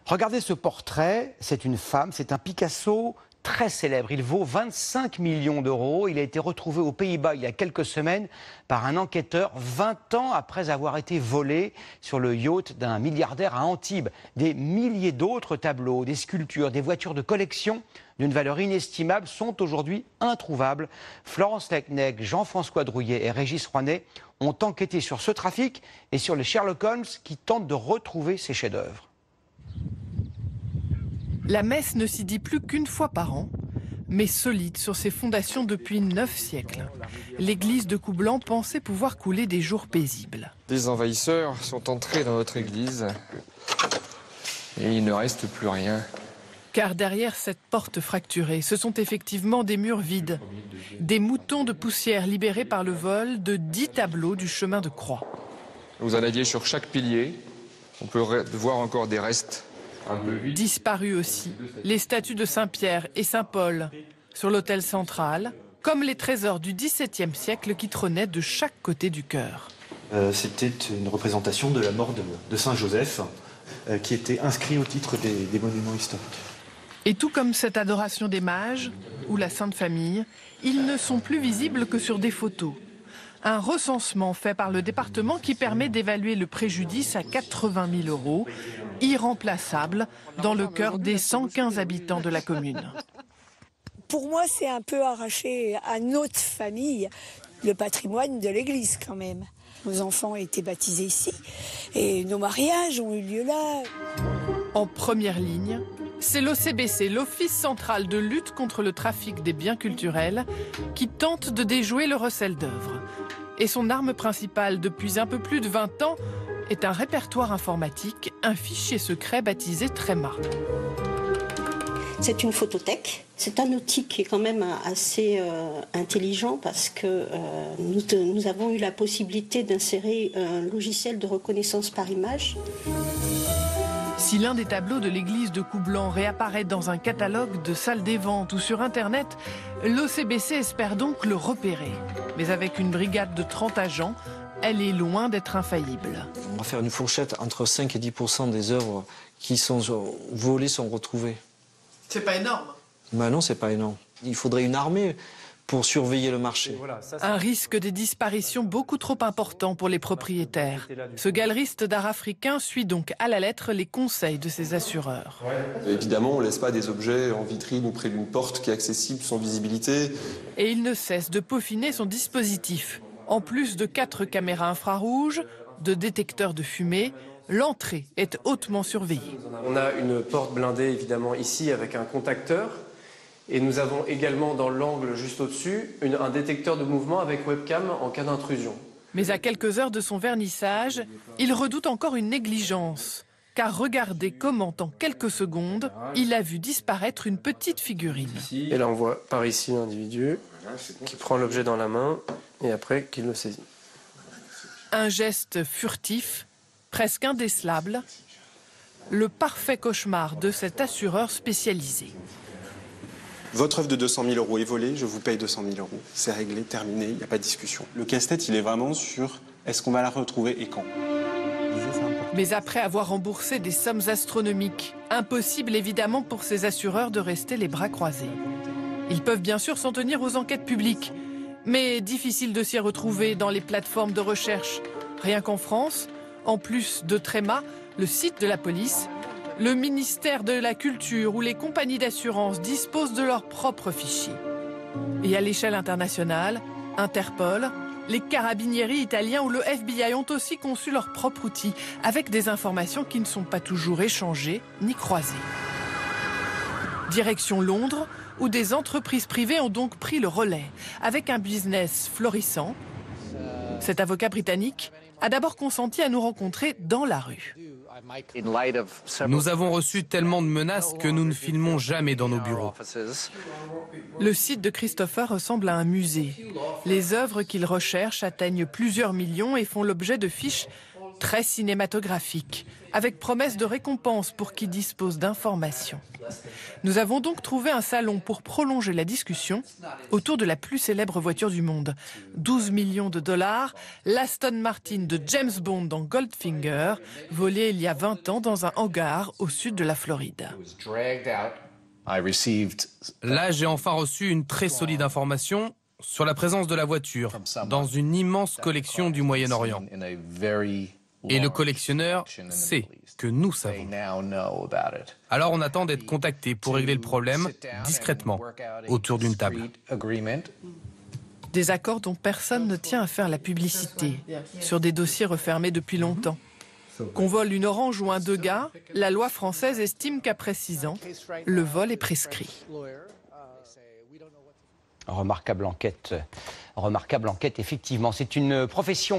Regardez ce portrait, c'est une femme, c'est un Picasso très célèbre. Il vaut 25 millions d'euros. Il a été retrouvé aux Pays-Bas il y a quelques semaines par un enquêteur 20 ans après avoir été volé sur le yacht d'un milliardaire à Antibes. Des milliers d'autres tableaux, des sculptures, des voitures de collection d'une valeur inestimable sont aujourd'hui introuvables. Florence Lecnec, Jean-François Drouillet et Régis Rouanet ont enquêté sur ce trafic et sur les Sherlock Holmes qui tentent de retrouver ces chefs-d'œuvre. La messe ne s'y dit plus qu'une fois par an, mais solide sur ses fondations depuis 9 siècles. L'église de Coublan pensait pouvoir couler des jours paisibles. Des envahisseurs sont entrés dans notre église et il ne reste plus rien. Car derrière cette porte fracturée, ce sont effectivement des murs vides. Des moutons de poussière libérés par le vol de 10 tableaux du chemin de croix. Vous en aviez sur chaque pilier. On peut voir encore des restes. Disparus aussi, les statues de Saint-Pierre et Saint-Paul sur l'autel central, comme les trésors du XVIIe siècle qui trônaient de chaque côté du chœur. C'était une représentation de la mort de Saint-Joseph qui était inscrit au titre des monuments historiques. Et tout comme cette adoration des mages ou la Sainte Famille, ils ne sont plus visibles que sur des photos. Un recensement fait par le département qui permet d'évaluer le préjudice à 80 000 €, irremplaçable dans le cœur des 115 habitants de la commune. Pour moi, c'est un peu arraché à notre famille, le patrimoine de l'église quand même. Nos enfants ont été baptisés ici et nos mariages ont eu lieu là. En première ligne, c'est l'OCBC, l'Office central de lutte contre le trafic des biens culturels, qui tente de déjouer le recel d'œuvres. Et son arme principale depuis un peu plus de 20 ans est un répertoire informatique, un fichier secret baptisé Tréma. C'est une photothèque. C'est un outil qui est quand même assez intelligent parce que nous avons eu la possibilité d'insérer un logiciel de reconnaissance par image. Si l'un des tableaux de l'église de Coublan réapparaît dans un catalogue de salles des ventes ou sur Internet, l'OCBC espère donc le repérer. Mais avec une brigade de 30 agents, elle est loin d'être infaillible. On va faire une fourchette entre 5 et 10% des œuvres qui sont volées sont retrouvées. C'est pas énorme. Ben non, c'est pas énorme. Il faudrait une armée pour surveiller le marché. Un risque de disparition beaucoup trop important pour les propriétaires. Ce galeriste d'art africain suit donc à la lettre les conseils de ses assureurs. Évidemment, on ne laisse pas des objets en vitrine ou près d'une porte qui est accessible sans visibilité. Et il ne cesse de peaufiner son dispositif. En plus de 4 caméras infrarouges, de détecteurs de fumée, l'entrée est hautement surveillée. On a une porte blindée évidemment ici avec un contacteur. Et nous avons également dans l'angle juste au-dessus un détecteur de mouvement avec webcam en cas d'intrusion. Mais à quelques heures de son vernissage, il redoute encore une négligence. Car regardez comment en quelques secondes, il a vu disparaître une petite figurine. Et là on voit par ici l'individu qui prend l'objet dans la main et après qu'il le saisit. Un geste furtif, presque indécelable, le parfait cauchemar de cet assureur spécialisé. Votre œuvre de 200 000 € est volée, je vous paye 200 000 €. C'est réglé, terminé, il n'y a pas de discussion. Le casse-tête, il est vraiment sur est-ce qu'on va la retrouver et quand. Mais après avoir remboursé des sommes astronomiques, impossible évidemment pour ces assureurs de rester les bras croisés. Ils peuvent bien sûr s'en tenir aux enquêtes publiques, mais difficile de s'y retrouver dans les plateformes de recherche. Rien qu'en France, en plus de Tréma, le site de la police, le ministère de la Culture ou les compagnies d'assurance disposent de leurs propres fichiers. Et à l'échelle internationale, Interpol, les carabinieri italiens ou le FBI ont aussi conçu leur propre outil, avec des informations qui ne sont pas toujours échangées ni croisées. Direction Londres, où des entreprises privées ont donc pris le relais, avec un business florissant. Cet avocat britannique a d'abord consenti à nous rencontrer dans la rue. Nous avons reçu tellement de menaces que nous ne filmons jamais dans nos bureaux. Le site de Christopher ressemble à un musée. Les œuvres qu'il recherche atteignent plusieurs millions et font l'objet de fiches très cinématographique, avec promesse de récompense pour qui dispose d'informations. Nous avons donc trouvé un salon pour prolonger la discussion autour de la plus célèbre voiture du monde. 12 millions de dollars, l'Aston Martin de James Bond dans Goldfinger, volée il y a 20 ans dans un hangar au sud de la Floride. Là, j'ai enfin reçu une très solide information sur la présence de la voiture dans une immense collection du Moyen-Orient. Et le collectionneur sait que nous savons. Alors on attend d'être contacté pour régler le problème discrètement, autour d'une table. Des accords dont personne ne tient à faire la publicité, sur des dossiers refermés depuis longtemps. Qu'on vole une orange ou un Degas, la loi française estime qu'après 6 ans, le vol est prescrit. Remarquable enquête, effectivement. C'est une profession